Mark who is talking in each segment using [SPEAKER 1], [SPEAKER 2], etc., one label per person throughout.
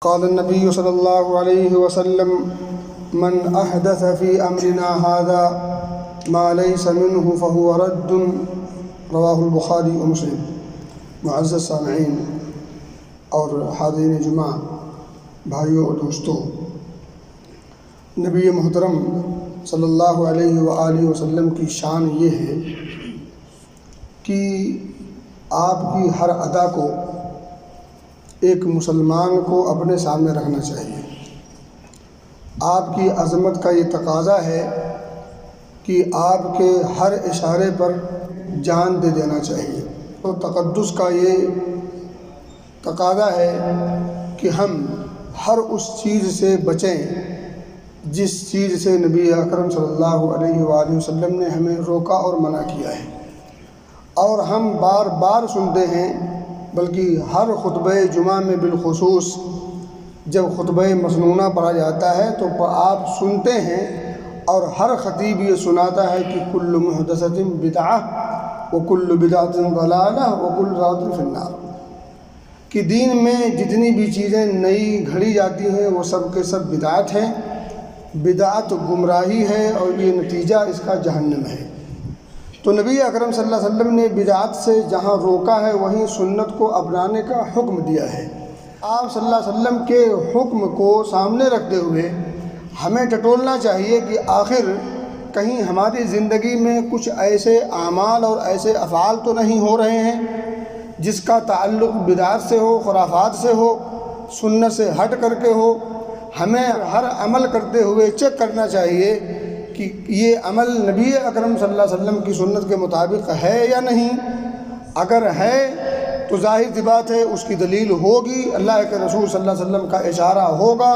[SPEAKER 1] قال النبي صلى الله عليه وسلم من أحدث في أمرنا هذا ما ليس منه فهو رد رواہ البخاری و مسلم۔ معزز سامعین اور حاضرین جمعہ، بھائیوں اور دوستوں، نبی محترم صلی اللہ علیہ وآلہ وسلم کی شان یہ ہے کہ آپ کی ہر ادا کو ایک مسلمان کو اپنے سامنے رکھنا چاہیے۔ آپ کی عظمت کا یہ تقاضا ہے کہ آپ کے ہر اشارے پر جان دے دینا چاہیے۔ تو تقدس کا یہ تقاضا ہے کہ ہم ہر اس چیز سے بچیں جس چیز سے نبی اکرم صلی اللہ علیہ وآلہ وسلم نے ہمیں روکا اور منع کیا ہے۔ اور ہم بار بار سنتے ہیں، بلکہ ہر خطبہ جمعہ میں بالخصوص جب خطبہ مسنونہ پڑھا جاتا ہے تو آپ سنتے ہیں اور ہر خطیب یہ سناتا ہے کہ کل محدثۃ بدعہ وکل بدعۃ ضلالہ وکل ضلالۃ فی النار، کہ دین میں جتنی بھی چیزیں نئی گھڑی جاتی ہیں وہ سب کے سب بدعت ہیں، بدعت گمراہی ہے اور یہ نتیجہ اس کا جہنم ہے۔ تو نبی اکرم صلی اللہ علیہ وسلم نے بدعت سے جہاں روکا ہے وہیں سنت کو اپنانے کا حکم دیا ہے۔ آپ صلی اللہ علیہ وسلم کے حکم کو سامنے رکھتے ہوئے ہمیں ٹٹولنا چاہیے کہ آخر کہیں ہماری زندگی میں کچھ ایسے اعمال اور ایسے افعال تو نہیں ہو رہے ہیں جس کا تعلق بدعت سے ہو، خرافات سے ہو، سنت سے ہٹ کر کے ہو۔ ہمیں ہر عمل کرتے ہوئے چیک کرنا چاہیے کہ یہ عمل نبی اکرم صلی اللہ علیہ وسلم کی سنت کے مطابق ہے یا نہیں۔ اگر ہے تو ظاہر سی بات ہے اس کی دلیل ہوگی، اللہ کے رسول صلی اللہ علیہ وسلم کا اشارہ ہوگا،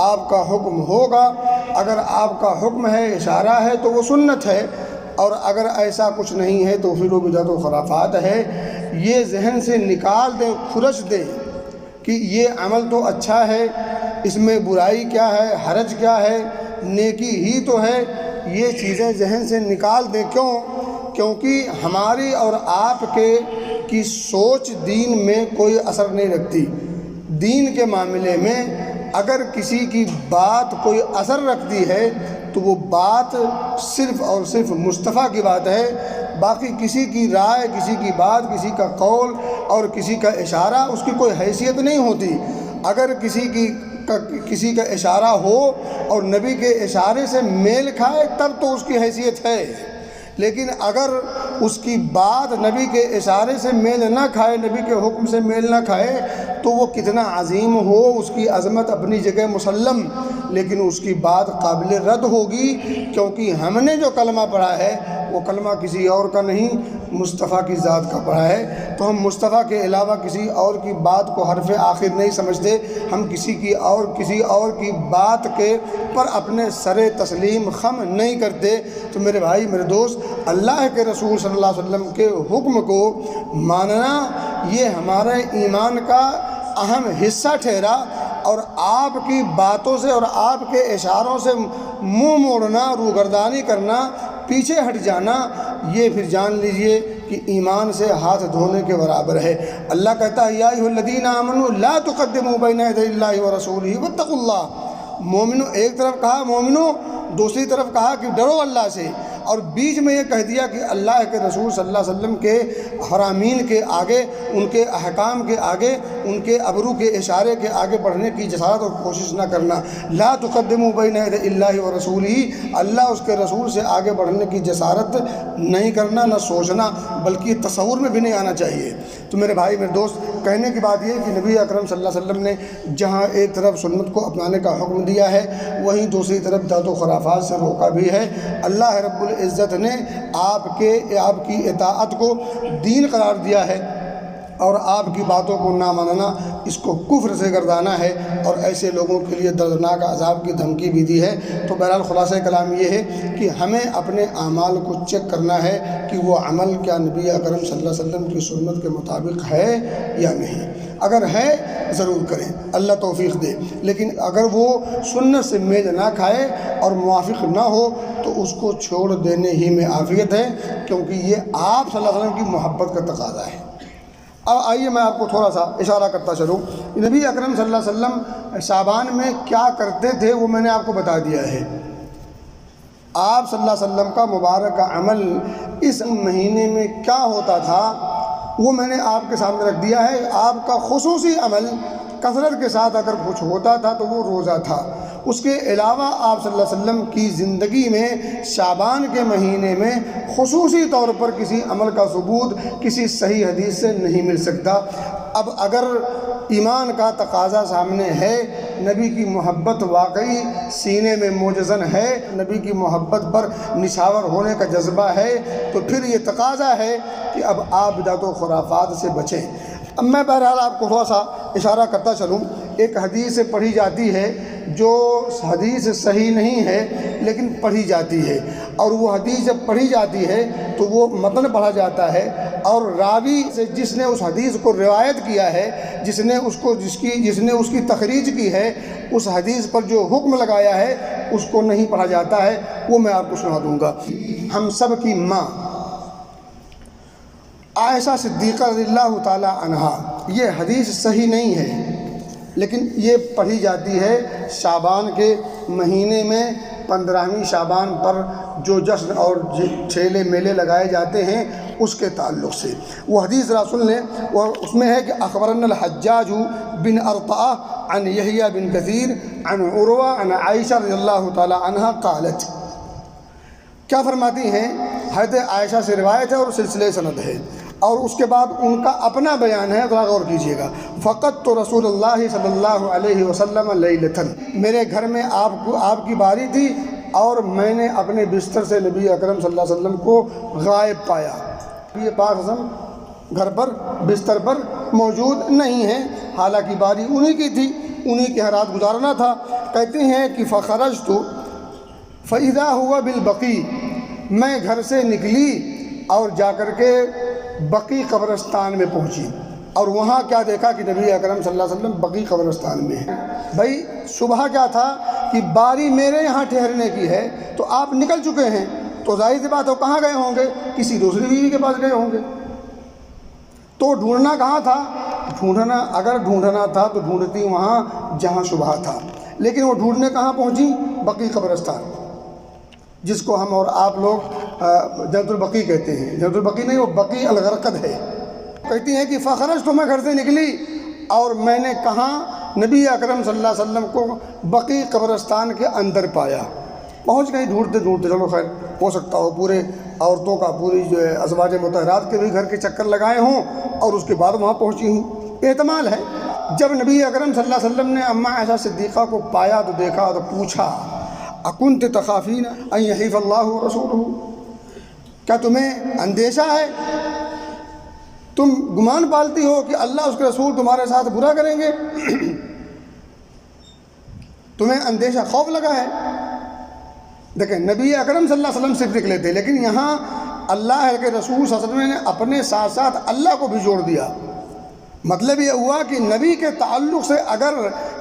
[SPEAKER 1] آپ کا حکم ہوگا۔ اگر آپ کا حکم ہے، اشارہ ہے تو وہ سنت ہے، اور اگر ایسا کچھ نہیں ہے تو پھر وہ بدعت و خرافات ہے۔ یہ ذہن سے نکال دیں، کھرچ دیں کہ یہ عمل تو اچھا ہے، اس میں برائی کیا ہے، حرج کیا ہے، نیکی ہی تو ہے۔ یہ چیزیں ذہن سے نکال دیں۔ کیونکہ ہماری اور آپ کی سوچ دین میں کوئی اثر نہیں رکھتی۔ دین کے معاملے میں اگر کسی کی بات کوئی اثر رکھتی ہے تو وہ بات صرف اور صرف مصطفیٰ کی بات ہے، باقی کسی کی رائے، کسی کی بات، کسی کا قول اور کسی کا اشارہ اس کی کوئی حیثیت نہیں ہوتی۔ اگر کسی کا اشارہ ہو اور نبی کے اشارے سے میل کھائے تب تو اس کی حیثیت ہے، لیکن اگر اس کی بات نبی کے اشارے سے میل نہ کھائے، نبی کے حکم سے میل نہ کھائے، تو وہ کتنا عظیم ہو، اس کی عظمت اپنی جگہ مسلم، لیکن اس کی بات قابل رد ہوگی، کیونکہ ہم نے جو کلمہ پڑھا ہے وہ کلمہ کسی اور کا نہیں، مصطفیٰ کی ذات کا پڑھا ہے۔ تو ہم مصطفیٰ کے علاوہ کسی اور کی بات کو حرف آخر نہیں سمجھتے، ہم کسی اور کی بات کے پر اپنے سر تسلیم خم نہیں کرتے۔ تو میرے بھائی، میرے دوست، اللہ کے رسول صلی اللہ علیہ وسلم کے حکم کو ماننا یہ ہمارے ایمان کا اہم حصہ ٹھہرا، اور آپ کی باتوں سے اور آپ کے اشاروں سے منہ موڑنا، روگردانی کرنا، پیچھے ہٹ جانا، یہ پھر جان لیجئے کہ ایمان سے ہاتھ دھونے کے برابر ہے۔ اللہ کہتا ہے یا ایھا الذین آمنوا لا تقدموا بین یدی اللہ ورسولہ واتقوا اللہ۔ مومنو، ایک طرف کہا مومنو، دوسری طرف کہا کہ ڈرو اللہ سے، اور بیچ میں یہ کہہ دیا کہ اللہ کے رسول صلی اللہ علیہ وسلم کے فرامین کے آگے، ان کے احکام کے آگے، ان کے ابرو کے اشارے کے آگے بڑھنے کی جسارت اور کوشش نہ کرنا۔ لا تقدموا بین یدی اللہ ورسولہ، اللہ اس کے رسول سے آگے بڑھنے کی جسارت نہیں کرنا، نہ سوچنا، بلکہ تصور میں بھی نہیں آنا چاہیے۔ تو میرے بھائی، میرے دوست، کہنے کی بات یہ کہ نبی اکرم صلی اللہ علیہ وسلم نے جہاں ایک طرف سنت کو اپنانے کا حکم دیا ہے، وہیں دوسری طرف بدعت و خرافات سے روکا بھی ہے۔ اللہ رب العزت نے آپ کی اطاعت کو دین قرار دیا ہے، اور آپ کی باتوں کو نہ ماننا اس کو کفر سے گردانا ہے، اور ایسے لوگوں کے لیے دردناک عذاب کی دھمکی بھی دی ہے۔ تو بہرحال خلاصہ کلام یہ ہے کہ ہمیں اپنے اعمال کو چیک کرنا ہے کہ وہ عمل کیا نبی اکرم صلی اللہ علیہ وسلم کی سنت کے مطابق ہے یا نہیں۔ اگر ہے ضرور کریں، اللہ توفیق دے، لیکن اگر وہ سنت سے میل نہ کھائے اور موافق نہ ہو تو اس کو چھوڑ دینے ہی میں عافیت ہے، کیونکہ یہ آپ صلی اللہ علیہ وسلم کی محبت کا تقاضا ہے۔ اب آئیے میں آپ کو تھوڑا سا اشارہ کرتا چلوں۔ نبی اکرم صلی اللہ علیہ وسلم شعبان میں کیا کرتے تھے وہ میں نے آپ کو بتا دیا ہے۔ آپ صلی اللہ علیہ وسلم کا مبارک عمل اس مہینے میں کیا ہوتا تھا وہ میں نے آپ کے سامنے رکھ دیا ہے۔ آپ کا خصوصی عمل کثرت کے ساتھ اگر کچھ ہوتا تھا تو وہ روزہ تھا۔ اس کے علاوہ آپ صلی اللہ علیہ وسلم کی زندگی میں شعبان کے مہینے میں خصوصی طور پر کسی عمل کا ثبوت کسی صحیح حدیث سے نہیں مل سکتا۔ اب اگر ایمان کا تقاضا سامنے ہے، نبی کی محبت واقعی سینے میں موجزن ہے، نبی کی محبت پر نشاور ہونے کا جذبہ ہے، تو پھر یہ تقاضا ہے کہ اب آپ بدعت و خرافات سے بچیں۔ اب میں بہرحال آپ کو تھوڑا سا اشارہ کرتا چلوں۔ ایک حدیث پڑھی جاتی ہے جو حدیث صحیح نہیں ہے لیکن پڑھی جاتی ہے، اور وہ حدیث جب پڑھی جاتی ہے تو وہ متن پڑھا جاتا ہے، اور راوی سے جس نے اس حدیث کو روایت کیا ہے، جس نے اس کی تخریج کی ہے، اس حدیث پر جو حکم لگایا ہے اس کو نہیں پڑھا جاتا ہے۔ وہ میں آپ کو سنا دوں گا۔ ہم سب کی ماں عائشہ صدیقہ رضی اللہ تعالی عنہا، یہ حدیث صحیح نہیں ہے لیکن یہ پڑھی جاتی ہے شعبان کے مہینے میں 15ویں شعبان پر جو جشن اور ٹھیلے میلے لگائے جاتے ہیں اس کے تعلق سے۔ وہ حدیث رسول نے اس میں ہے کہ اخبرنا الحجاج بن ارطاء عن یحییٰ بن کثیر عن عروہ عن عائشہ رضی اللہ تعالی عنہا قالت، کیا فرماتی ہیں؟ حضرت عائشہ سے روایت ہے اور سلسلے سند ہے، اور اس کے بعد ان کا اپنا بیان ہے، ذرا غور کیجیے گا۔ فقط تو رسول اللہ صلی اللہ علیہ وسلم لیلتن، میرے گھر میں آپ کی باری تھی اور میں نے اپنے بستر سے نبی اکرم صلی اللہ علیہ وسلم کو غائب پایا۔ یہ پاک اعظم گھر پر بستر پر موجود نہیں ہیں، حالانکہ باری انہی کی تھی، انہی کے رات گزارنا تھا۔ کہتے ہیں کہ فخرجت فاذا ہوا بالبقیع، میں گھر سے نکلی اور جا کر کے بقیع قبرستان میں پہنچی، اور وہاں کیا دیکھا کہ نبی اکرم صلی اللہ علیہ وسلم بقیع قبرستان میں ہیں۔ بھائی صبح کیا تھا کہ باری میرے یہاں ٹھہرنے کی ہے تو آپ نکل چکے ہیں، تو ظاہر سی بات ہے کہاں گئے ہوں گے؟ کسی دوسری بیوی کے پاس گئے ہوں گے۔ تو ڈھونڈنا کہاں تھا؟ اگر ڈھونڈنا تھا تو ڈھونڈتی وہاں جہاں شبہ تھا، لیکن وہ ڈھونڈنے کہاں پہنچی؟ بقیع قبرستان، جس کو ہم اور آپ لوگ جنت البقیع کہتے ہیں۔ جنت البقیع نہیں، وہ بقیع الغرقد ہے۔ کہتی ہیں کہ فخرج تو میں گھر سے نکلی اور میں نے کہاں نبی اکرم صلی اللہ علیہ وسلم کو بقیع قبرستان کے اندر پایا۔ پہنچ گئی ڈھونڈتے ڈھونڈتے، چلو خیر ہو سکتا ہو پورے عورتوں کا پوری جو ہے ازواج مطہرات کے بھی گھر کے چکر لگائے ہوں اور اس کے بعد وہاں پہنچی ہوں، احتمال ہے۔ جب نبی اکرم صلی اللہ علیہ وسلم نے اماں عائشہ صدیقہ کو پایا تو دیکھا تو پوچھا اکنت تخافین ان یحیف اللہ ورسولہ، کیا تمہیں اندیشہ ہے، تم گمان پالتی ہو کہ اللہ اس کے رسول تمہارے ساتھ برا کریں گے؟ تمہیں اندیشہ، خوف لگا ہے؟ دیکھیں نبی اکرم صلی اللہ علیہ وسلم صرف نکلے تھے، لیکن یہاں اللہ کے رسول صلی اللہ علیہ وسلم نے اپنے ساتھ ساتھ اللہ کو بھی جوڑ دیا۔ مطلب یہ ہوا کہ نبی کے تعلق سے اگر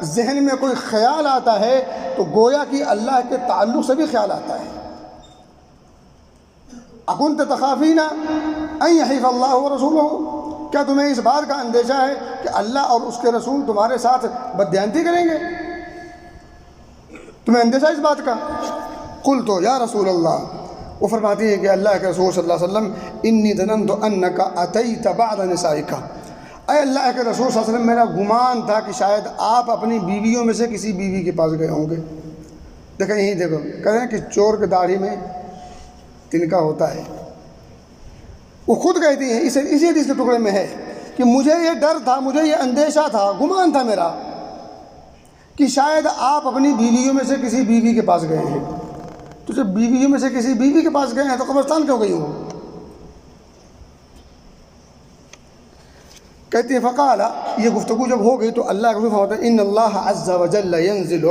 [SPEAKER 1] ذہن میں کوئی خیال آتا ہے تو گویا کہ اللہ کے تعلق سے بھی خیال آتا ہے۔ اکنت تخافین ان یحیف اللہ ورسولہ، کیا تمہیں اس بات کا اندیشہ ہے کہ اللہ اور اس کے رسول تمہارے ساتھ بددیانتی کریں گے؟ تمہیں اندیشہ اس بات کا؟ قلت یا رسول اللہ، وہ فرماتی ہے کہ اللہ کے رسول صلی اللہ علیہ وسلم انی ظننت انک اتیت بعض نسائک، اے اللہ کے رسول صلی اللہ علیہ وسلم میرا گمان تھا کہ شاید آپ اپنی بیویوں میں سے کسی بیوی کے پاس گئے ہوں گے۔ دیکھیں یہی دیکھو، کہتے ہیں کہ چور کے داڑھی میں تنکا ہوتا ہے، وہ خود کہتی ہیں، اسی حدیث کے ٹکڑے میں ہے کہ مجھے یہ ڈر تھا، مجھے یہ اندیشہ تھا، گمان تھا میرا کہ شاید آپ اپنی بیویوں میں سے کسی بیوی کے پاس گئے ہیں۔ تو جب بیویوں میں سے کسی بیوی کے پاس گئے ہیں تو قبرستان کیوں گئی ہوں؟ کہتے ہیں فقال، یہ گفتگو جب ہو گئی تو اللہ کے رسول فرماتے ہیں ان اللہ عز وجل ینزل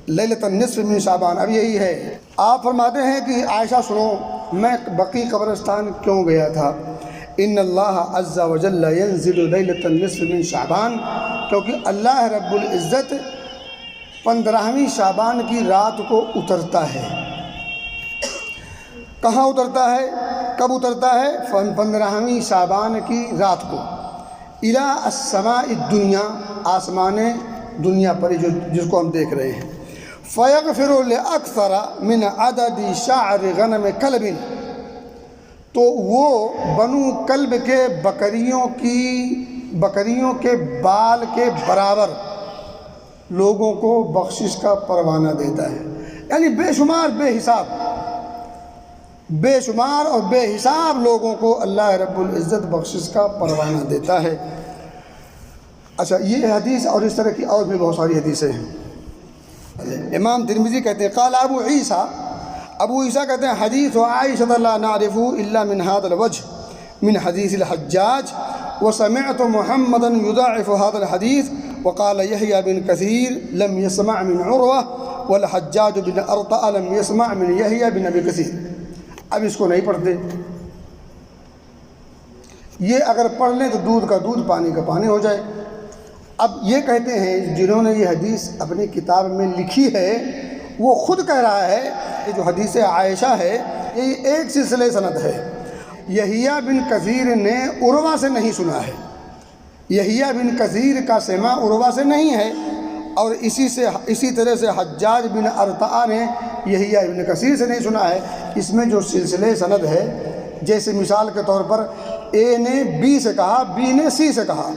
[SPEAKER 1] لیلۃ النصف من شعبان۔ اب یہی ہے، آپ فرماتے ہیں کہ عائشہ سنو میں بقیع قبرستان کیوں گیا تھا؟ ان اللہ عز وجل ینزل لیلۃ النصف من شعبان، کیونکہ اللہ رب العزت 15ویں شعبان کی رات کو اترتا ہے۔ کہاں اترتا ہے؟ کب اترتا ہے؟ 15ویں شعبان کی رات کو۔ الی السماء الدنیا، آسمان دنیا پر جس کو ہم دیکھ رہے ہیں، فیغفر لاکثر من عدد شعر غنم کلب، تو وہ بنو کلب کے بکریوں کے بال کے برابر لوگوں کو بخشش کا پروانہ دیتا ہے، یعنی بے شمار اور بے حساب لوگوں کو اللہ رب العزت بخشش کا پروانہ دیتا ہے۔ اچھا، یہ حدیث اور اس طرح کی اور بھی بہت ساری حدیثیں ہیں۔ امام ترمذی کہتے ہیں قال ابو عیسیٰ کہتے ہیں حدیث عائشہ لا نعرف الا من هذا الوجه من حدیث الحجاج وسمعت محمدا يضاعف هذا الحديث وقال يحيى بن كثير لم يسمع من عروة والحجاج بن أرطأ لم يسمع من يحيى بن أبي كثير۔ اب اس کو نہیں پڑھتے، یہ اگر پڑھ لیں تو دودھ کا دودھ پانی کا پانی ہو جائے۔ اب یہ کہتے ہیں جنہوں نے یہ حدیث اپنی کتاب میں لکھی ہے، وہ خود کہہ رہا ہے کہ جو حدیث عائشہ ہے یہ ایک سلسلہ سند ہے، یحییٰ بن کثیر نے عروہ سے نہیں سنا ہے، یحییٰ بن کثیر کا سماع عروہ سے نہیں ہے، اور اسی طرح سے حجاج بن ارطاء نے یحییٰ بن کثیر سے نہیں سنا ہے۔ اس میں جو سلسلہ سند ہے، جیسے مثال کے طور پر اے نے بی سے کہا، بی نے سی سے کہا،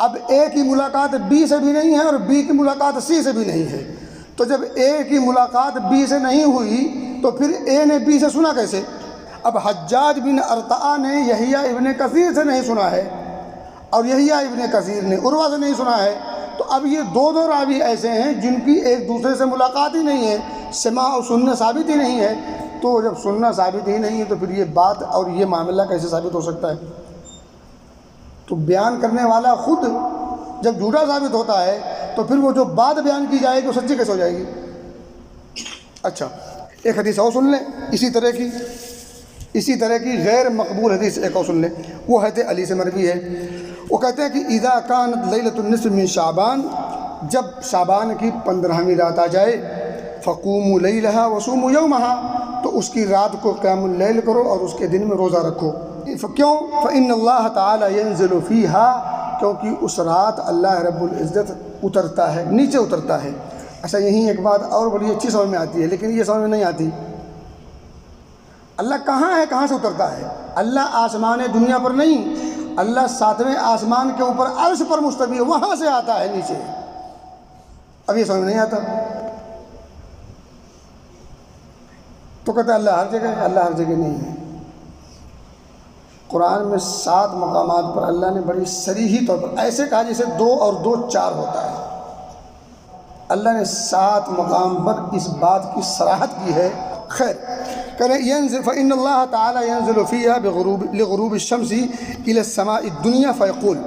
[SPEAKER 1] اب اے کی ملاقات بی سے بھی نہیں ہے اور بی کی ملاقات سی سے بھی نہیں ہے، تو جب اے کی ملاقات بی سے نہیں ہوئی تو پھر اے نے بی سے سنا کیسے؟ اب حجاج بن ارطاء نے یحییٰ ابن کثیر سے نہیں سنا ہے اور یحییٰ ابن کثیر نے عروہ سے نہیں سنا ہے، تو اب یہ دو راوی ایسے ہیں جن کی ایک دوسرے سے ملاقات ہی نہیں ہے، سماع اور سننا ثابت ہی نہیں ہے، تو جب سننا ثابت ہی نہیں ہے تو پھر یہ بات اور یہ معاملہ کیسے ثابت ہو سکتا ہے؟ تو بیان کرنے والا خود جب جھوٹا ثابت ہوتا ہے تو پھر وہ جو بات بیان کی جائے گی وہ سچی کیسے ہو جائے گی؟ اچھا، ایک حدیث اور سن لیں اسی طرح کی غیر مقبول حدیث ایک اور سن لیں، وہ حضرت علی سے مروی ہے۔ وہ کہتے ہیں کہ اذا کانت لیلۃ النصف من شعبان، جب شعبان کی 15ویں رات آ جائے، فقوموا لیلھا وصوموا یومھا، تو اس کی رات کو قیام اللیل کرو اور اس کے دن میں روزہ رکھو۔ کیوں؟ فإن اللہ تعالی ينزل فیہا، کیونکہ اس رات اللہ رب العزت اترتا ہے، نیچے اترتا ہے۔ اچھا، یہیں ایک بات اور بڑی اچھی سمجھ میں آتی ہے، لیکن یہ سمجھ میں نہیں آتی، اللہ کہاں ہے، کہاں سے اترتا ہے؟ اللہ آسمان دنیا پر نہیں، اللہ 7ویں آسمان کے اوپر عرش پر مستوی ہے، وہاں سے آتا ہے نیچے۔ اب یہ سمجھ میں نہیں آتا، تو کہتے ہیں اللہ ہر جگہ ہے، اللہ ہر جگہ نہیں ہے۔ قرآن میں 7 مقامات پر اللہ نے بڑی صریحی طور پر ایسے کہا جیسے 2 اور 2 4 ہوتا ہے، اللہ نے 7 مقام پر اس بات کی صراحت کی ہے۔ خیر، ينزل فإن الله تعالى ينزل فيها لغروب الشمس إلى السماء الدنيا فيقول،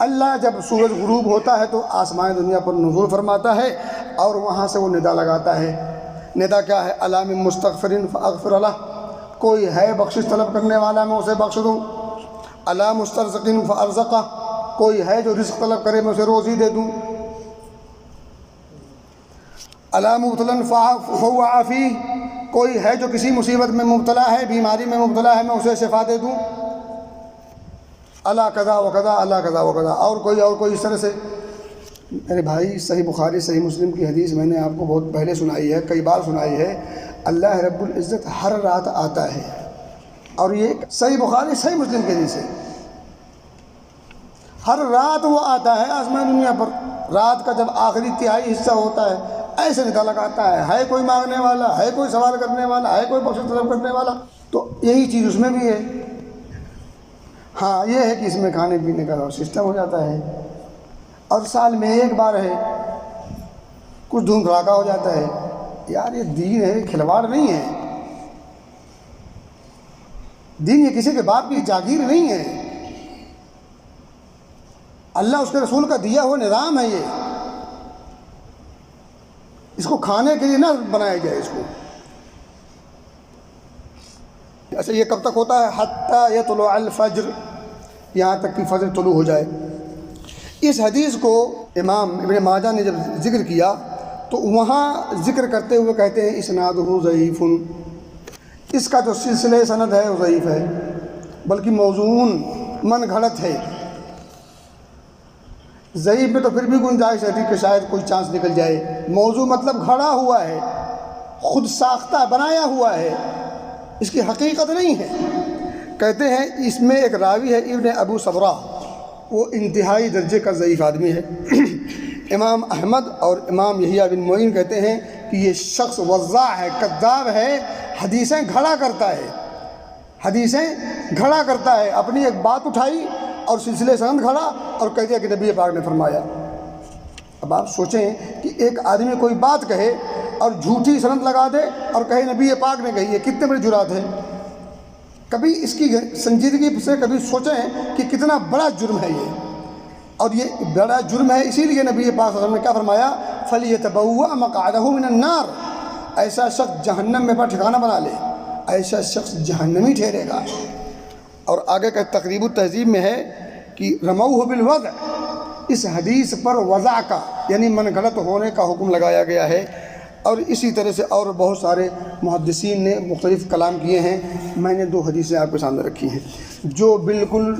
[SPEAKER 1] اللہ جب سورج غروب ہوتا ہے تو آسمان دنیا پر نزول فرماتا ہے اور وہاں سے وہ ندا لگاتا ہے۔ ندا کیا ہے؟ الا من مستغفر فاغفر له، کوئی ہے بخشش طلب کرنے والا میں اسے بخش دوں۔ الا مسترزق فارزقه، کوئی ہے جو رزق طلب کرے میں اسے روزی دے دوں۔ الا مبتلا فهو عافيه، کوئی ہے جو کسی مصیبت میں مبتلا ہے، بیماری میں مبتلا ہے، میں اسے شفا دے دوں۔ الا کذا وکذا، الا کذا وکذا، اور کوئی اس طرح سے۔ میرے بھائی، صحیح بخاری صحیح مسلم کی حدیث میں نے آپ کو بہت پہلے سنائی ہے، کئی بار سنائی ہے، اللہ رب العزت ہر رات آتا ہے، اور یہ صحیح بخاری صحیح مسلم کی حدیث ہے، ہر رات وہ آتا ہے آسمان دنیا پر۔ رات کا جب آخری تہائی حصہ ہوتا ہے ایسے ندا لگاتا ہے کوئی مانگنے والا، ہے کوئی سوال کرنے والا، ہے کوئی بخشش طلب کرنے والا، تو یہی چیز اس میں بھی ہے۔ ہاں، یہ ہے کہ اس میں کھانے پینے کا سسٹم ہو جاتا ہے، اور سال میں ایک بار ہے، کچھ دھوم دھڑاکا ہو جاتا ہے۔ یار یہ دین ہے، کھلواڑ نہیں ہے، دین یہ کسی کے باپ کی جاگیر نہیں ہے، اللہ اس کے رسول کا دیا ہوا نظام ہے، یہ اس کو کھانے کے لیے نہ بنایا جائے اس کو۔ اچھا، یہ کب تک ہوتا ہے؟ حتی یطلع الفجر، یہاں تک کہ فجر طلوع ہو جائے۔ اس حدیث کو امام ابن ماجہ نے جب ذکر کیا تو وہاں ذکر کرتے ہوئے کہتے ہیں اسنادہ ضعیف، اس کا جو سلسلہ سند ہے وہ ضعیف ہے، بلکہ موضوع من گھڑت ہے۔ ضعیف میں تو پھر بھی گنجائش رہتی کہ شاید کوئی چانس نکل جائے. موضوع مطلب گھڑا ہوا ہے، خود ساختہ بنایا ہوا ہے، اس کی حقیقت نہیں ہے. کہتے ہیں اس میں ایک راوی ہے ابن ابو صبرہ، وہ انتہائی درجے کا ضعیف آدمی ہے. امام احمد اور امام یحییٰ بن معین کہتے ہیں کہ یہ شخص وضاع ہے، کذاب ہے، حدیثیں گھڑا کرتا ہے. اپنی ایک بات اٹھائی اور سلسلے سند گھڑا اور کہہ دیا کہ نبی پاک نے فرمایا. اب آپ سوچیں کہ ایک آدمی کوئی بات کہے اور جھوٹی سند لگا دے اور کہے نبی پاک نے کہی ہے، کتنے بڑی جرات ہے. کبھی اس کی سنجیدگی سے کبھی سوچیں کہ کتنا بڑا جرم ہے یہ. اور یہ بڑا جرم ہے اسی لیے نبی پاک صلی اللہ علیہ وسلم نے کیا فرمایا، فَلْيَتَبَوَّأْ مَقْعَدَهُ مِنَ النَّارِ. ایسا شخص جہنم میں اپنا ٹھکانہ بنا لے، ایسا شخص جہنمی ٹھہرے گا. اور آگے کا تقریب التہذیب میں ہے کہ رموہ بالوضع، اس حدیث پر وضع کا یعنی من غلط ہونے کا حکم لگایا گیا ہے. اور اسی طرح سے اور بہت سارے محدثین نے مختلف کلام کیے ہیں. میں نے 2 حدیثیں آپ کے سامنے رکھی ہیں جو بالکل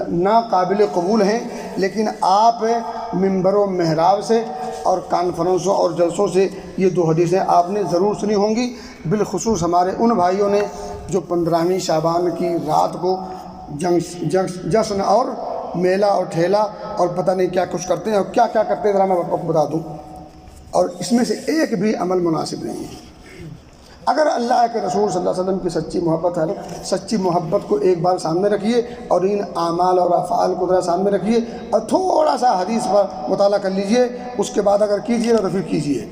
[SPEAKER 1] ناقابل قبول ہیں، لیکن آپ منبر و محراب سے اور کانفرنسوں اور جلسوں سے یہ 2 حدیثیں آپ نے ضرور سنی ہوں گی. بالخصوص ہمارے ان بھائیوں نے جو 15ویں شعبان کی رات کو جشن اور میلہ اور ٹھیلا اور پتہ نہیں کیا کچھ کرتے ہیں اور کیا کیا کرتے ہیں، ذرا میں آپ کو بتا دوں. اور اس میں سے ایک بھی عمل مناسب نہیں ہے. اگر اللہ کے رسول صلی اللہ علیہ وسلم کی سچی محبت ہے، سچی محبت کو ایک بار سامنے رکھیے اور ان اعمال اور افعال کو ذرا سامنے رکھیے اور تھوڑا سا حدیث پر مطالعہ کر لیجئے. اس کے بعد اگر کیجئے تو پھر کیجئے.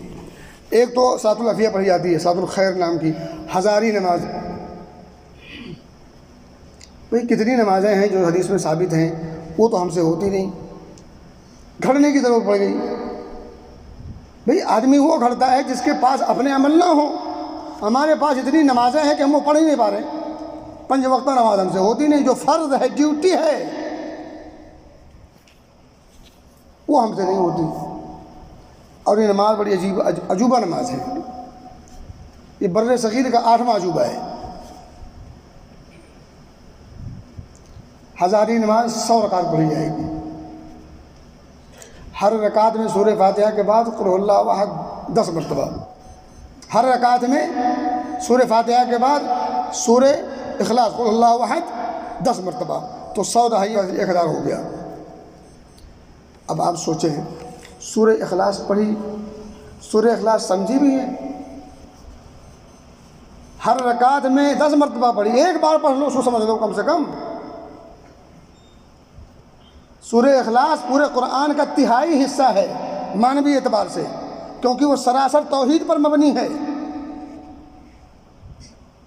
[SPEAKER 1] ایک تو صلاۃ العافیہ پڑھی جاتی ہے، صلاۃ الخیر نام کی ہزاری نماز. بھئی کتنی نمازیں ہیں جو حدیث میں ثابت ہیں، وہ تو ہم سے ہوتی نہیں، گھڑنے کی ضرورت پڑ گئی. بھئی آدمی وہ گھڑتا ہے جس کے پاس اپنے عمل نہ ہو. ہمارے پاس اتنی نمازیں ہیں کہ ہم وہ پڑھ ہی نہیں پا رہے. 5 وقتہ نماز ہم سے ہوتی نہیں، جو فرض ہے، ڈیوٹی ہے، وہ ہم سے نہیں ہوتی. اور یہ نماز بڑی عجوبہ نماز ہے. یہ بر صغیر کا 8واں عجوبہ ہے. ہزاری نماز 100 رکعت پڑھی جائے گی. ہر رکعت میں سورہ فاتحہ کے بعد قل هو اللہ احد 10 مرتبہ. ہر رکعت میں سورہ فاتحہ کے بعد سورہ اخلاص قل اللہ احد 10 مرتبہ، تو 100 دہائی 1000 ہو گیا. اب آپ سوچیں، سورہ اخلاص پڑھی، سورہ اخلاص سمجھی بھی ہے، ہر رکعت میں 10 مرتبہ پڑھی، ایک بار پڑھ لو اس کو سمجھ لو کم سے کم. سورہ اخلاص پورے قرآن کا 1/3 حصہ ہے معنوی اعتبار سے، کیونکہ وہ سراسر توحید پر مبنی ہے.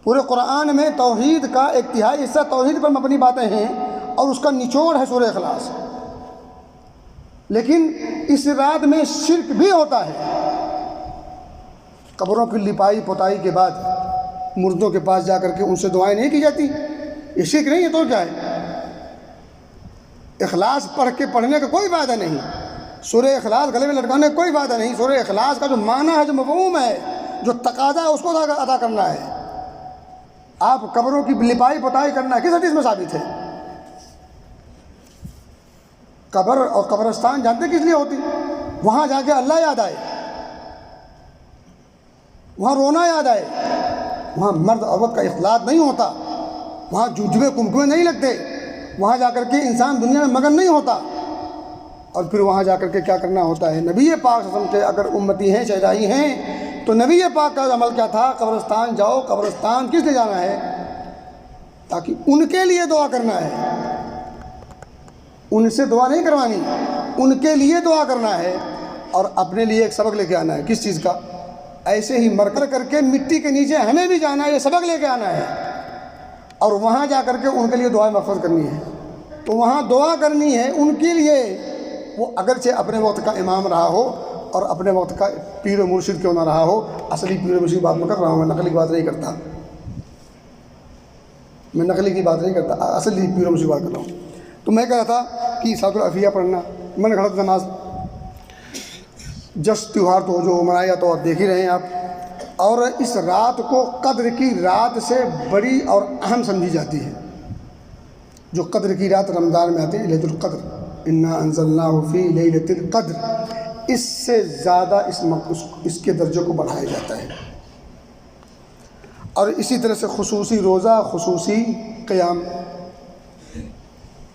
[SPEAKER 1] پورے قرآن میں توحید کا 1/3 حصہ توحید پر مبنی باتیں ہیں اور اس کا نچوڑ ہے سورہ اخلاص. لیکن اس رات میں شرک بھی ہوتا ہے. قبروں کی لپائی پتائی کے بعد مردوں کے پاس جا کر کے ان سے دعائیں نہیں کی جاتی، یہ شرک نہیں ہے تو کیا ہے؟ اخلاص پڑھنے کا کوئی فائدہ نہیں، سورہ اخلاص گلے میں لٹکانے کا کوئی فائدہ نہیں. سورہ اخلاص کا جو معنی ہے، جو مفہوم ہے، جو تقاضا ہے، اس کو ادا کرنا ہے. آپ قبروں کی لپائی پتائی کرنا کس حدیث میں ثابت ہے؟ قبر اور قبرستان جانتے کس لیے ہوتی؟ وہاں جا کے اللہ یاد آئے، وہاں رونا یاد آئے، وہاں مرد عورت کا اختلاط نہیں ہوتا، وہاں جوجوے کمکمے نہیں لگتے، وہاں جا کر کے انسان دنیا میں مگن نہیں ہوتا. اور پھر وہاں جا کر کے کیا کرنا ہوتا ہے؟ نبی پاک صلی اللہ علیہ وسلم کے اگر امتی ہیں، شہدائی ہیں، تو نبی پاک کا عمل کیا تھا؟ قبرستان جاؤ. قبرستان کس لیے جانا ہے؟ تاکہ ان کے لیے دعا کرنا ہے. ان سے دعا نہیں کروانی، ان کے لیے دعا کرنا ہے اور اپنے لیے ایک سبق لے کے آنا ہے. کس چیز کا؟ ایسے ہی مر کر کے مٹی کے نیچے ہمیں بھی جانا ہے، یہ سبق لے کے آنا ہے اور وہاں جا کر کے ان کے لیے دعا مغفرت کرنی ہے. تو وہاں دعا کرنی ہے ان کے لیے، وہ اگرچہ اپنے وقت کا امام رہا ہو اور اپنے وقت کا پیر و مرشد کیوں نہ رہا ہو. اصلی پیر و مرشد کی بات میں کر رہا ہوں، میں نقلی کی بات نہیں کرتا، میں نقلی کی بات نہیں کرتا، اصلی پیر و مرشد کی بات کر رہا ہوں. تو میں کہہ رہا تھا کہ صلاۃ العافیہ پڑھنا، من گھڑت نماز، جس تیوہار تو جو منایا تو آپ دیکھ ہی رہے ہیں آپ. اور اس رات کو قدر کی رات سے بڑی اور اہم سمجھی جاتی ہے. جو قدر کی رات رمضان میں آتی ہے، لیلۃ القدر، انا انزلناہ فی لیلۃ القدر، اس سے زیادہ اس کے درجے کو بڑھایا جاتا ہے۔ اور اسی طرح سے خصوصی روزہ، خصوصی قیام،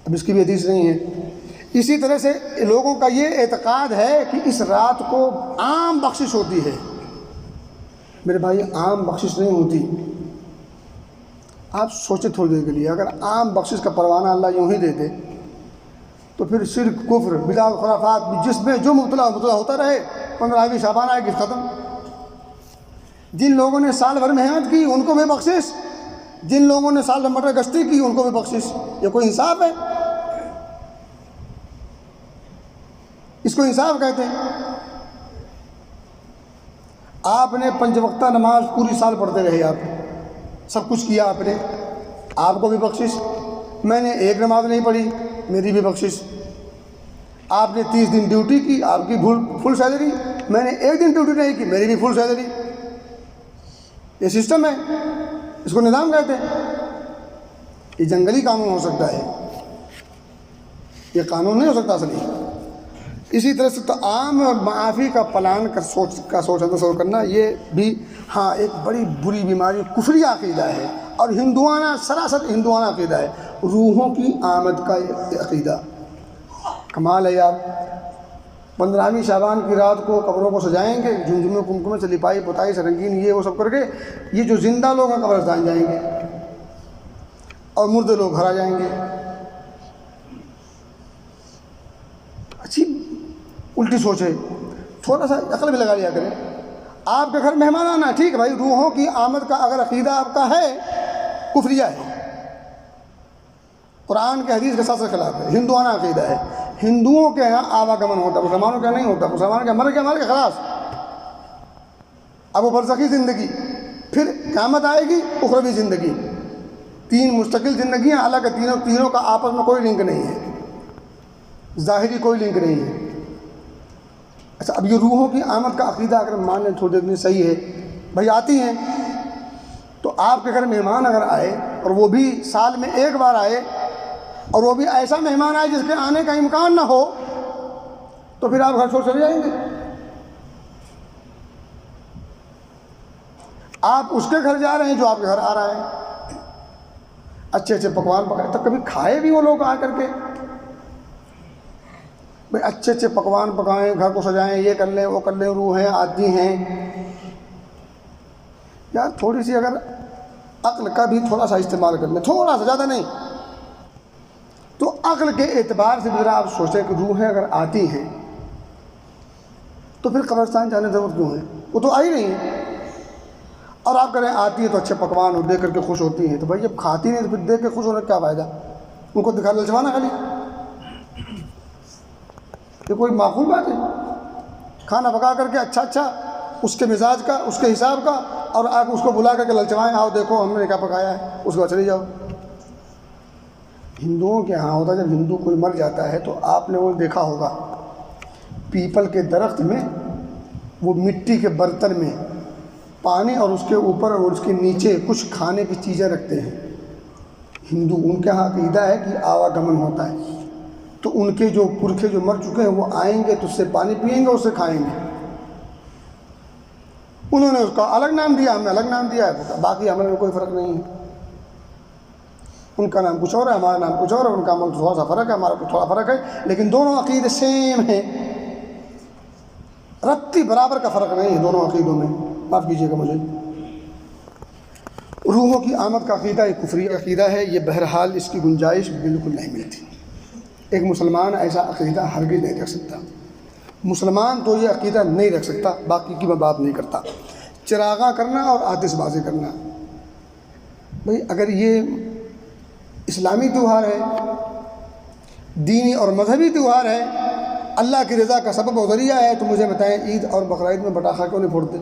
[SPEAKER 1] اب اس کی بھی حدیث نہیں ہے۔ اسی طرح سے لوگوں کا یہ اعتقاد ہے کہ اس رات کو عام بخشش ہوتی ہے۔ میرے بھائی، عام بخشش نہیں ہوتی۔ آپ سوچیں تھوڑی دیر کے لیے، اگر عام بخشش کا پروانہ اللہ یوں ہی دے دے تو پھر شرک، کفر، بدعت، خرافات جس میں جو مبتلا ہوتا رہے، 15ویں شعبان آئے گی ختم۔ جن لوگوں نے سال بھر محنت کی ان کو بھی بخشش، جن لوگوں نے سال بھر مٹر گشتی کی ان کو بھی بخشش۔ یہ کوئی انصاف ہے؟ اس کو انصاف کہتے ہیں؟ آپ نے 5 وقتہ نماز پوری سال پڑھتے رہے، آپ سب کچھ کیا آپ نے، آپ کو بھی بخشش۔ میں نے ایک نماز نہیں پڑھی، میری بھی بخشش۔ آپ نے 30 دن ڈیوٹی کی، آپ کی فل سیلری۔ میں نے ایک دن ڈیوٹی نہیں کی، میری بھی فل سیلری۔ یہ سسٹم ہے، اس کو نظام کہتے ہیں۔ یہ جنگلی قانون ہو سکتا ہے، یہ قانون نہیں ہو سکتا اصلی۔ اسی طرح سے تو عام اور معافی کا پلان سوچ کرنا، یہ بھی ہاں ایک بڑی بری بیماری، کفری عقیدہ ہے اور ہندوانہ، سراسر ہندوانہ عقیدہ ہے۔ روحوں کی آمد کا عقیدہ کمال ہے یار۔ 15ویں شعبان کی رات کو قبروں کو سجائیں گے، جھمجھمے کمکمے سے لپائی پتائی سے رنگین، یہ وہ سب کر کے یہ جو زندہ لوگ ہیں قبرستان جائیں گے اور مردے لوگ گھر آ جائیں گے۔ اچھی الٹی سوچ ہے، تھوڑا سا عقل بھی لگا لیا کریں۔ آپ کے گھر مہمان آنا ٹھیک ہے بھائی، روحوں کی آمد کا اگر عقیدہ آپ کا ہے، کفریہ ہے، قرآن کے حدیث کے ساتھ خلاف ہے، ہندوانہ عقیدہ ہے۔ ہندوؤں کے یہاں آواگمن ہوتا ہے، مسلمانوں کے یہاں نہیں ہوتا۔ مسلمانوں کے مر کے خلاص، اب وہ برزخی زندگی، پھر قیامت آئے گی، اخروی زندگی، 3 مستقل زندگیاں، حالانکہ تینوں کا آپس میں کوئی لنک نہیں ہے، ظاہری کوئی لنک نہیں ہے۔ اچھا، اب یہ روحوں کی آمد کا عقیدہ اگر مان لیں تھوڑی دیر صحیح ہے بھائی، آتی ہیں تو آپ کے گھر مہمان اگر آئے اور وہ بھی سال میں ایک بار آئے اور وہ بھی ایسا مہمان آئے جس کے آنے کا امکان نہ ہو، تو پھر آپ گھر چھوڑ چلے جائیں گے؟ آپ اس کے گھر جا رہے ہیں جو آپ کے گھر آ رہا ہے، اچھے اچھے پکوان پکائے، تو کبھی کھائے بھی وہ لوگ آ کر کے؟ بھائی اچھے اچھے پکوان پکائیں، گھر کو سجائیں، یہ کر لیں وہ کر لیں، روحیں آتی ہیں یار۔ تھوڑی سی اگر عقل کا بھی تھوڑا سا استعمال کر لیں، تھوڑا سا، زیادہ نہیں، تو عقل کے اعتبار سے ذرا آپ سوچیں کہ روحیں اگر آتی ہیں تو پھر قبرستان جانے کی ضرورت کیوں ہے؟ وہ تو آ ہی رہی ہیں۔ اور آپ کہیں آتی ہے تو اچھے پکوان ہو، دیکھ کر کے خوش ہوتی ہیں، تو بھائی جب کھاتی نہیں تو پھر دیکھ کے خوش ہونے کا کیا فائدہ؟ ان کو دکھا للچوانا خالی، یہ کوئی معقول بات ہے؟ کھانا پکا کر کے اچھا اس کے مزاج کا، اس کے حساب کا، اور آپ اس کو بلا کر کے للچوائیں، آؤ دیکھو ہم نے کیا پکایا ہے، اس کو چلے جاؤ۔ ہندوؤں کے ہاں ہوتا ہے، جب ہندو کوئی مر جاتا ہے تو آپ نے وہ دیکھا ہوگا، پیپل کے درخت میں وہ مٹی کے برتن میں پانی اور اس کے اوپر اور اس کے نیچے کچھ کھانے کی چیزیں رکھتے ہیں۔ ہندو، ان کے ہاں عقیدہ ہے کہ آواگمن ہوتا ہے، تو ان کے جو پرکھے جو مر چکے ہیں وہ آئیں گے تو اس سے پانی پئیں گے، اس سے کھائیں گے۔ انہوں نے اس کا الگ نام دیا، ہم نے الگ نام دیا ہے، باقی عمل میں کوئی فرق نہیں ہے۔ ان کا نام کچھ اور ہے، ہمارا نام کچھ اور ہے، ان کا عمل تھوڑا سا فرق ہے، ہمارا تھوڑا فرق ہے، لیکن دونوں عقیدے سیم ہیں، رتی برابر کا فرق نہیں ہے دونوں عقیدوں میں۔ معاف کیجیے گا مجھے۔ روحوں کی آمد کا عقیدہ ایک کفری عقیدہ ہے، یہ بہرحال اس کی گنجائش بالکل نہیں ملتی۔ ایک مسلمان ایسا عقیدہ ہرگز نہیں رکھ سکتا، مسلمان تو یہ عقیدہ نہیں رکھ سکتا، باقی کی میں بات نہیں کرتا۔ چراغاں کرنا اور آتش بازی کرنا، بھئی اگر یہ اسلامی تہوار ہے، دینی اور مذہبی تہوار ہے، اللہ کی رضا کا سبب و ذریعہ ہے، تو مجھے بتائیں عید اور بقرعید میں پٹاخہ کیوں نہیں پھوڑتے؟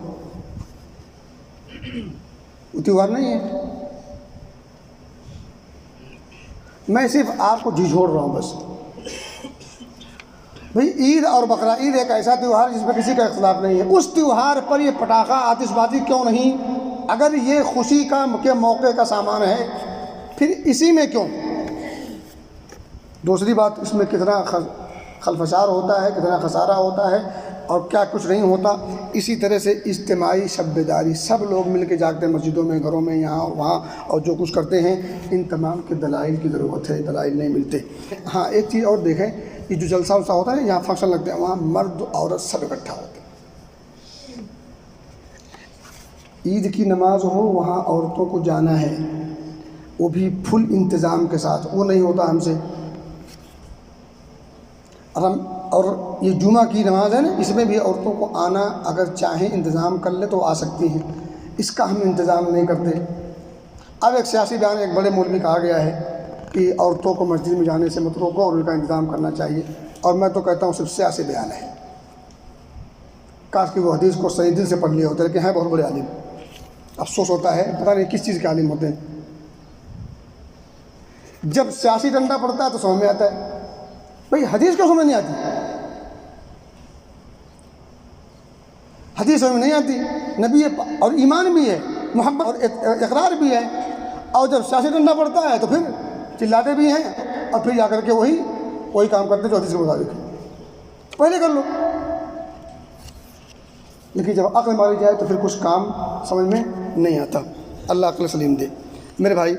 [SPEAKER 1] وہ تہوار نہیں ہے۔ میں صرف آپ کو جھنجھوڑ رہا ہوں بس۔ بھئی عید اور بقرعید ایک ایسا تہوار جس میں کسی کا اختلاف نہیں ہے، اس تہوار پر یہ پٹاخہ آتش بازی کیوں نہیں؟ اگر یہ خوشی کا کے موقع کا سامان ہے پھر اسی میں کیوں؟ دوسری بات، اس میں کتنا خلفشار ہوتا ہے، کتنا خسارہ ہوتا ہے اور کیا کچھ نہیں ہوتا۔ اسی طرح سے اجتماعی شب بیداری، سب لوگ مل کے جاگتے ہیں مسجدوں میں، گھروں میں، یہاں اور وہاں، اور جو کچھ کرتے ہیں ان تمام کے دلائل کی ضرورت ہے، دلائل نہیں ملتے۔ ہاں ایک چیز اور دیکھیں، یہ جو جلسہ ولسہ ہوتا ہے یہاں فنکشن لگتے ہیں، وہاں مرد عورت سب اکٹھا ہوتے ہیں۔ عید کی نماز ہو وہاں عورتوں کو جانا ہے، وہ بھی فل انتظام کے ساتھ، وہ نہیں ہوتا ہم سے۔ اور یہ جمعہ کی نماز ہے نا، اس میں بھی عورتوں کو آنا اگر چاہیں انتظام کر لے تو آ سکتی ہیں، اس کا ہم انتظام نہیں کرتے۔ اب ایک سیاسی بیان ایک بڑے مولوی کہا گیا ہے کہ عورتوں کو مسجد میں جانے سے مت روکو اور ان کا انتظام کرنا چاہیے، اور میں تو کہتا ہوں صرف سیاسی بیان ہے، کاش کہ وہ حدیث کو صحیح دل سے پڑھ لیا ہوتا ہے، لیکن ہیں بہت بڑے عالم، افسوس ہوتا ہے پتہ نہیں کس چیز کے عالم ہوتے ہیں۔ جب سیاسی ڈنڈا پڑتا ہے تو سمجھ میں آتا ہے، بھئی حدیث کیوں سمجھ نہیں آتی؟ حدیث سمجھ نہیں آتی، نبی اور ایمان بھی ہے، محبت اور اقرار بھی ہے، اور جب سیاسی ڈنڈا پڑتا ہے تو پھر چلاتے بھی ہیں، اور پھر جا کر کے وہی کام کرتے جو حدیث کے مطابق ہے، پہلے کر لو۔ لیکن جب عقل ماری جائے تو پھر کچھ کام سمجھ میں نہیں آتا، اللہ عقل سلیم دے۔ میرے بھائی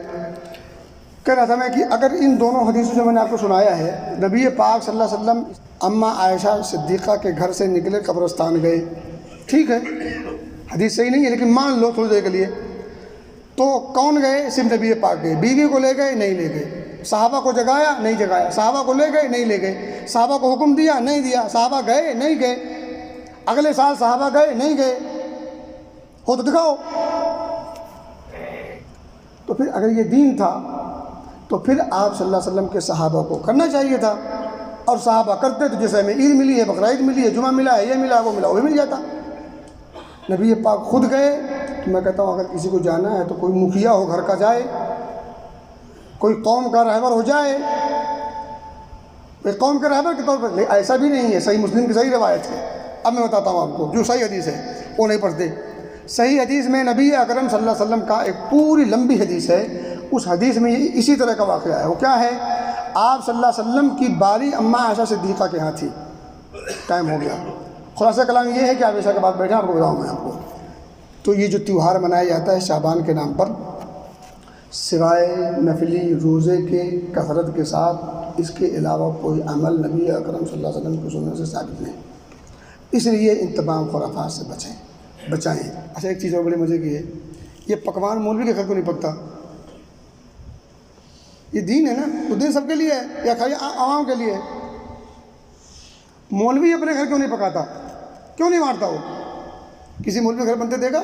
[SPEAKER 1] کہہ رہا تھا میں کہ اگر ان دونوں حدیثوں جو میں نے آپ کو سنایا ہے، نبی پاک صلی اللہ علیہ وسلم اماں عائشہ صدیقہ کے گھر سے نکلے قبرستان گئے، ٹھیک ہے حدیث صحیح نہیں ہے لیکن مان لو تھوڑی دیر کے لیے، تو کون گئے؟ صرف نبی پاک گئے، بیوی کو لے گئے؟ نہیں لے گئے، صحابہ کو جگایا؟ نہیں جگایا، صحابہ کو لے گئے؟ نہیں لے گئے، صحابہ کو حکم دیا؟ نہیں دیا، صحابہ گئے؟ نہیں گئے، اگلے سال صحابہ گئے؟ نہیں گئے، ہو تو دکھاؤ۔ تو پھر اگر یہ دین تھا تو پھر آپ صلی اللہ علیہ وسلم کے صحابہ کو کرنا چاہیے تھا، اور صحابہ کرتے تو جیسے ہمیں عید ملی ہے، بقرعید ملی ہے، جمعہ ملا ہے، یہ ملا وہ ملا، وہ بھی مل جاتا۔ نبی پاک خود گئے، تو میں کہتا ہوں اگر کسی کو جانا ہے تو کوئی مکھیا ہو گھر کا جائے، کوئی قوم کا رہبر ہو جائے، قوم کے رہبر کے طور پر۔ ایسا بھی نہیں ہے، صحیح مسلم کی صحیح روایت ہے، اب میں بتاتا ہوں آپ کو، جو صحیح حدیث ہے وہ نہیں پڑھتے۔ صحیح حدیث میں نبی اکرم صلی اللہ علیہ وسلم کا ایک پوری لمبی حدیث ہے، اس حدیث میں یہ اسی طرح کا واقعہ ہے۔ وہ کیا ہے؟ آپ صلی اللہ علیہ وسلم کی باری اماں عائشہ صدیقہ کے ہاں تھی، ٹائم ہو گیا۔ خلاصہ کلام یہ ہے کہ آپ عائشہ کے بعد بیٹھیں، آپ کو بتاؤں میں آپ کو۔ تو یہ جو تیوہار منایا جاتا ہے شعبان کے نام پر، سوائے نفلی روزے کے کثرت کے ساتھ اس کے علاوہ کوئی عمل نبی اکرم صلی اللہ علیہ وسلم کی سنت سے ثابت نہیں، اس لیے ان تمام خرافات سے بچائیں۔ اچھا ایک چیز اور بڑے مزے کی ہے، یہ پکوان مولوی کے گھر کو نہیں پکتا، یہ دین ہے نا، تو دین سب کے لیے ہے یا خالی عوام کے لیے ہے؟ مولوی اپنے گھر کیوں نہیں پکاتا؟ کیوں نہیں مارتا وہ؟ کسی مولوی گھر بنتے دیکھا؟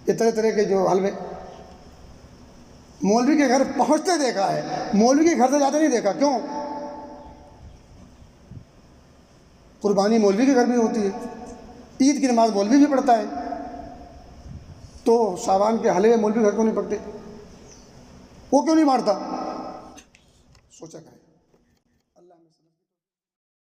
[SPEAKER 1] یہ طرح طرح کے جو حلوے مولوی کے گھر پہنچتے دیکھا ہے، مولوی کے گھر سے جاتے نہیں دیکھا، کیوں؟ قربانی مولوی کے گھر بھی ہوتی ہے، عید کی نماز مولوی بھی پڑھتا ہے، تو شعبان کے حلوے مولوی گھر کیوں نہیں پکتے؟ وہ کیوں نہیں مارتا؟ سوچا کریں۔